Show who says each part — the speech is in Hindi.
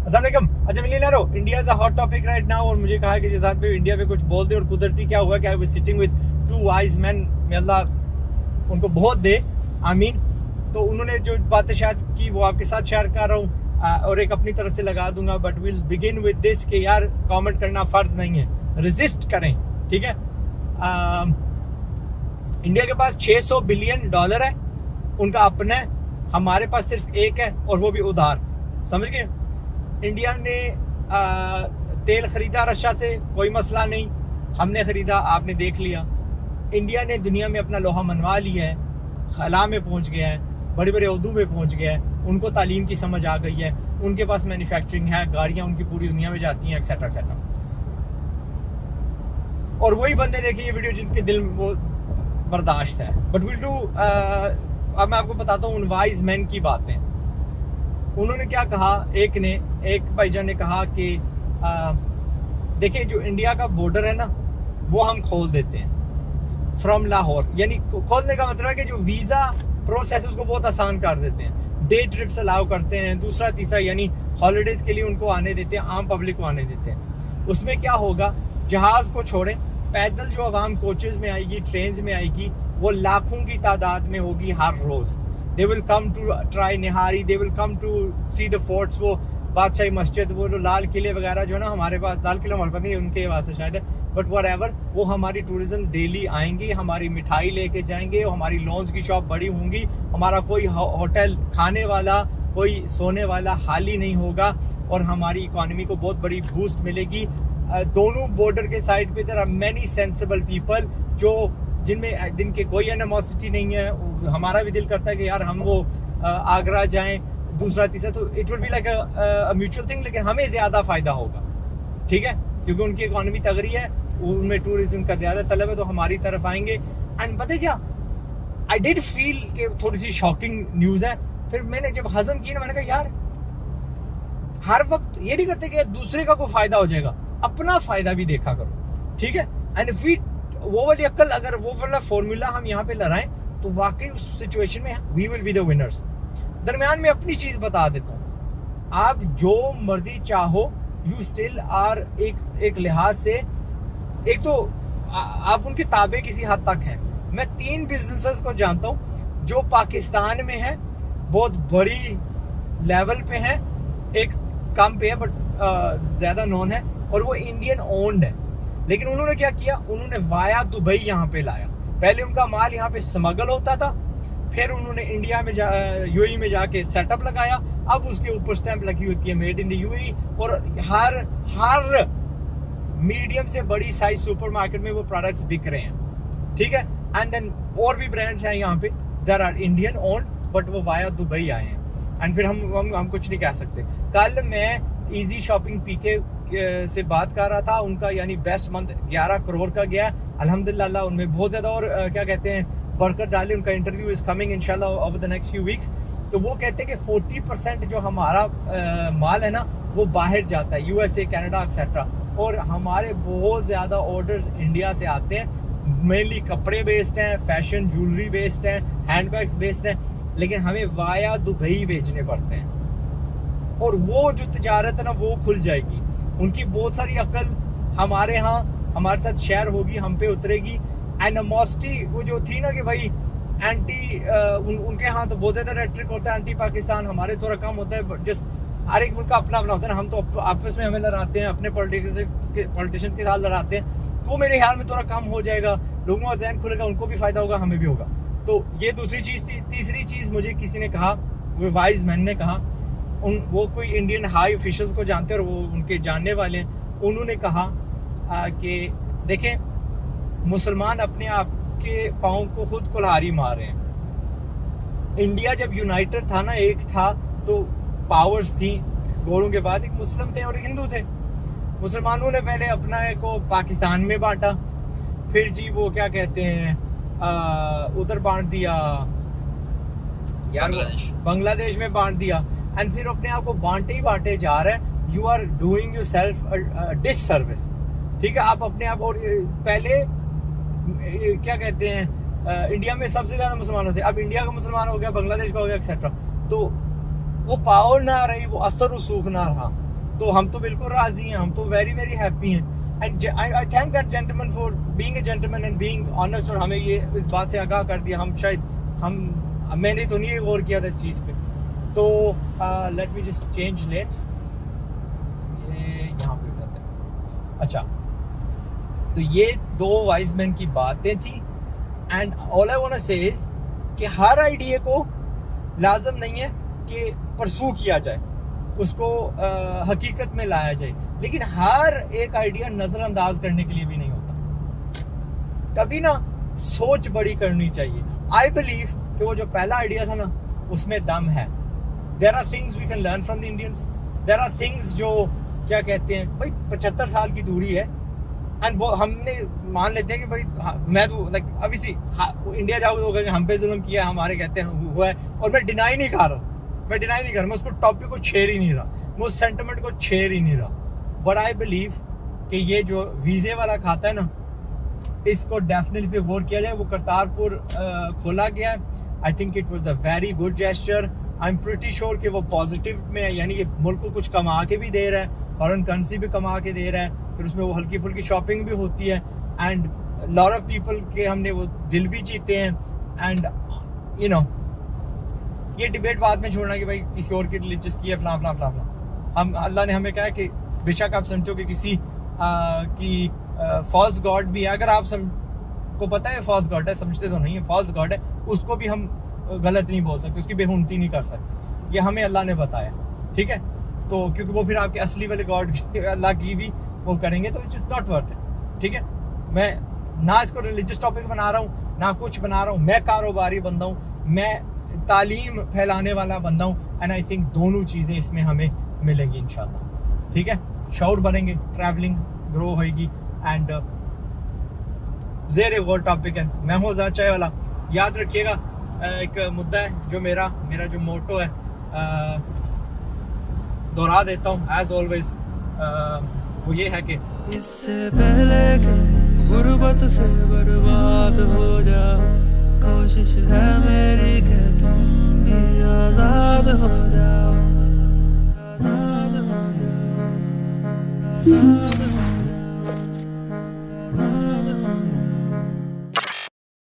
Speaker 1: अस्सलाम वालेकुम। अच्छा मिलियनेरो, India is a hot topic right now और मुझे कहा कि जिसात पे इंडिया पे कुछ बोल दे और कुदरती क्या हुआ कि I was sitting with two wise man, may अल्लाह उनको बहुत दे, आमीन। तो उन्होंने जो बातें शायद की वो आपके साथ शेयर कर रहा हूँ और एक अपनी तरफ से लगा दूंगा। But will begin with this कि यार कमेंट करना फर्ज नहीं है, रेजिस्ट करें, ठीक है। इंडिया के पास $600 बिलियन है, उनका अपना है, हमारे पास सिर्फ एक है और वो भी उधार, समझ गए। इंडिया ने तेल खरीदा रशिया से, कोई मसला नहीं, हमने खरीदा, आपने देख लिया। इंडिया ने दुनिया में अपना लोहा मनवा लिया है, खला में पहुंच गया है, बड़े बड़े उहदों में पहुंच गया है, उनको तालीम की समझ आ गई है, उनके पास मैन्युफैक्चरिंग है, गाड़ियां उनकी पूरी दुनिया में जाती हैं, एक्सेट्रा एक्सेट्रा। और वही बंदे देखें ये वीडियो जिनके दिल में वो बर्दाश्त है। बट विल डू, अब मैं आपको बताता हूँ उन वाइज मैन की बातें। उन्होंने क्या कहा, एक भाईजान ने कहा कि देखिए जो इंडिया का बॉर्डर है ना वो हम खोल देते हैं फ्रॉम लाहौर, यानी खोलने का मतलब है कि जो वीजा प्रोसेस उसको बहुत आसान कर देते हैं, डे ट्रिप्स अलाउ करते हैं, दूसरा तीसरा यानी हॉलीडेज के लिए उनको आने देते हैं, आम पब्लिक को आने देते हैं। उसमें क्या होगा, जहाज को छोड़े पैदल जो आवाम कोचेस में आएगी, ट्रेन में आएगी, वो लाखों की तादाद में होगी हर रोज। They will come to try nihari, they will come to see the forts, वो बादशाही मस्जिद, वो जो लाल किले वगैरह जो है ना, हमारे पास लाल किला हमारे पास नहीं, उनके वास्ते शायद है, बट व्हाटएवर, वो हमारी टूरिज्म डेली आएंगे, हमारी मिठाई लेके जाएंगे, हमारी लॉन्च की शॉप बड़ी होंगी, हमारा कोई होटल खाने वाला, कोई सोने वाला हाल ही नहीं होगा और हमारी इकोनॉमी को बहुत बड़ी बूस्ट मिलेगी। दोनों बॉर्डर के साइड पे there are many sensible people जो जिनमें दिन के कोई एनिमोसिटी नहीं है। हमारा भी दिल करता है कि यार हम वो आगरा जाएं, दूसरा तीसरा, तो it will be like a mutual thing, लेकिन हमें ज्यादा फायदा होगा, ठीक है, क्योंकि उनकी इकोनॉमी तगड़ी है, उनमें टूरिज्म का ज्यादा तलब है, तो हमारी तरफ आएंगे। एंड पता है क्या, आई डिड फील कि थोड़ी सी शॉकिंग न्यूज है। फिर मैंने जब हजम की ना, मैंने कहा यार हर वक्त ये नहीं करते कि दूसरे का कोई फायदा हो जाएगा, अपना फायदा भी देखा करो, ठीक है। एंड इफ वी वो वाली अक्ल, अगर वो वाला फॉर्मूला हम यहाँ पे लगाएं तो वाकई उस सिचुएशन में we will be the winners. दरमियान में अपनी चीज बता देता हूँ, आप जो मर्जी चाहो, यू स्टिल आर एक लिहाज से, एक तो आप उनके ताबे किसी हद तक हैं। मैं 3 बिजनेसेस को जानता हूँ जो पाकिस्तान में है, बहुत बड़ी लेवल पे है, एक कम पे है बट ज्यादा नोन है, और वो इंडियन ओन्ड है। लेकिन उन्होंने क्या किया, उन्होंने वाया दुबई यहाँ पे लाया। पहले उनका माल यहाँ पे स्मगल होता था, फिर उन्होंने इंडिया में यूएई में जाके सेटअप लगाया, अब उसके ऊपर स्टैंप लगी होती है मेड इन द यूएई, और हर मीडियम से बड़ी साइज सुपरमार्केट में वो प्रोडक्ट्स बिक रहे हैं, ठीक है। एंड देन और भी ब्रांड्स हैं यहाँ पे, there are Indian owned, but वो वाया दुबई आए हैं। एंड फिर हम कुछ नहीं कह सकते। कल मैं इजी शॉपिंग पीके से बात कर रहा था, उनका यानी बेस्ट मंथ 11 करोड़ का गया अल्हम्दुलिल्लाह, उनमें बहुत ज्यादा और क्या कहते हैं बरकत डाली। उनका इंटरव्यू इज कमिंग इंशाल्लाह over the next few weeks. तो वो कहते हैं कि 40% जो हमारा माल है ना वो बाहर जाता है, यूएसए, कनाडा एक्सेट्रा, और हमारे बहुत ज्यादा ऑर्डर्स इंडिया से आते हैं, मेनली कपड़े बेस्ड हैं, फैशन ज्वेलरी बेस्ड हैं, हैंडबैग्स बेस्ड हैं, लेकिन हमें वाया दुबई बेचने पड़ते हैं। और वो जो तिजारत है ना वो खुल जाएगी। उनकी बहुत सारी अकल हमारे यहाँ हमारे साथ शेयर होगी, हम पे उतरेगी। एनिमोसिटी वो जो थी ना कि भाई एंटी उनके यहाँ तो बहुत ज्यादा रेट्रिक होता है, एंटी पाकिस्तान, हमारे थोड़ा कम होता है। जस्ट हर एक मुल्क का अपना अपना होता है ना, हम तो आपस में हमें लड़ाते हैं, अपने पॉलिटिशियंस के साथ लड़ाते हैं, तो मेरे ख्याल में थोड़ा कम हो जाएगा, लोगों का जहन खुलेगा, उनको भी फायदा होगा, हमें भी होगा। तो ये दूसरी चीज थी। तीसरी चीज मुझे किसी ने कहा, वो वाइज मैन ने कहा, वो कोई इंडियन हाई ऑफिशियल्स को जानते हैं और वो उनके जानने वाले हैं, उन्होंने कहा कि देखें मुसलमान अपने आप के पाँव को खुद कुल्हाड़ी मार रहे हैं। इंडिया जब यूनाइटेड था ना, एक था, तो पावर्स थी, गोरों के बाद एक मुस्लिम थे और एक हिंदू थे। मुसलमानों ने पहले अपना को पाकिस्तान में बांटा, फिर जी वो क्या कहते हैं उधर बांट दिया, बांग्लादेश में बांट दिया, एंड फिर अपने आप को बांटे ही बांटे जा रहे हैं। You are doing your self disservice, ठीक है। आप अपने आप, और पहले क्या कहते हैं इंडिया में सबसे ज्यादा मुसलमान थे, अब इंडिया का मुसलमान हो गया, बांग्लादेश का हो गया एक्सेट्रा, तो वो पावर ना रही, वो असर रसूख ना रहा। तो हम तो बिल्कुल राजी हैं, हम तो वेरी वेरी हैप्पी हैं। And I thank that gentleman for being a gentleman and being honest, और हमें ये इस बात से आगाह कर दिया। मैंने तो नहीं गौर किया था इस चीज़ पे। तो let me just change let's, ये यहाँ पे हो जाता है। अच्छा, तो ये 2 वाइज मैन की बातें थी। And all I want to say is कि हर आइडिया को लाजम नहीं है कि परसू किया जाए, उसको हकीकत में लाया जाए, लेकिन हर एक आइडिया नज़रअंदाज करने के लिए भी नहीं होता। कभी ना सोच बड़ी करनी चाहिए। आई बिलीव कि वो जो पहला आइडिया था ना, उसमें दम है। There are things we can learn from the Indians. There are things जो क्या कहते हैं भाई, 75 साल की दूरी है एंड वो हमने मान लेते हैं कि भाई मैं तो लाइक ऑब्वियसली इंडिया जाओगे तो कहेंगे हम पे जुल्म किया, हमारे कहते हैं हुआ है, और मैं डिनाई नहीं कर रहा, मैं उसको टॉपिक को छेड़ ही नहीं रहा, मैं उस सेंटिमेंट को छेड़ ही नहीं रहा। बट आई बिलीव कि ये जो वीज़े वाला खाता है ना, इसको डेफिनेटली पे गौर किया जाए। वो करतारपुर खोला गया है। I think it was a very good gesture. I am pretty sure कि वो पॉजिटिव में है, यानी कि मुल्क को कुछ कमा के भी दे रहा है, फॉरेन करेंसी भी कमा के दे रहा है, फिर उसमें वो हल्की फुल्की शॉपिंग भी होती है, एंड लॉट ऑफ पीपल के हमने वो दिल भी जीते हैं। एंड यू नो, ये डिबेट बाद में छोड़ना कि भाई किसी और की रिलीजियस की है फलां फलां फलां फलां। हम अल्लाह ने हमें कहा है कि बेशक आप समझो कि किसी की फॉल्स गॉड भी है, अगर आप को पता है फॉल्स गॉड है, समझते तो नहीं है फॉल्स गॉड है, उसको भी हम गलत नहीं बोल सकते, उसकी बेहुनती नहीं कर सकते। ये हमें अल्लाह ने बताया, ठीक है। तो क्योंकि वो फिर आपके असली वाले गॉड अल्लाह की भी वो करेंगे, तो it's just not worth it, ठीक है। मैं ना इसको रिलीजियस टॉपिक बना रहा हूँ, ना कुछ बना रहा हूँ। मैं कारोबारी बंदा हूँ, मैं तालीम फैलाने वाला बंदा हूँ, एंड आई थिंक दोनों चीज़ें इसमें हमें मिलेंगी इंशाल्लाह, ठीक है। शऊर बनेंगे, ट्रैवलिंग ग्रो होएगी, एंड ज़ेर गौर टॉपिक है। मैं हूँ आज़ाद चाय वाला। याद रखिएगा, एक मुद्दा है जो मेरा जो मोटो है, दोहरा देता हूँ एज ऑलवेज, वो ये है कि
Speaker 2: इससे पहले कि गुर्बत से बर्बाद हो जाओ, कोशिश है मेरी कि तुम भी आजाद हो जाओ, आजाद हो जाओ।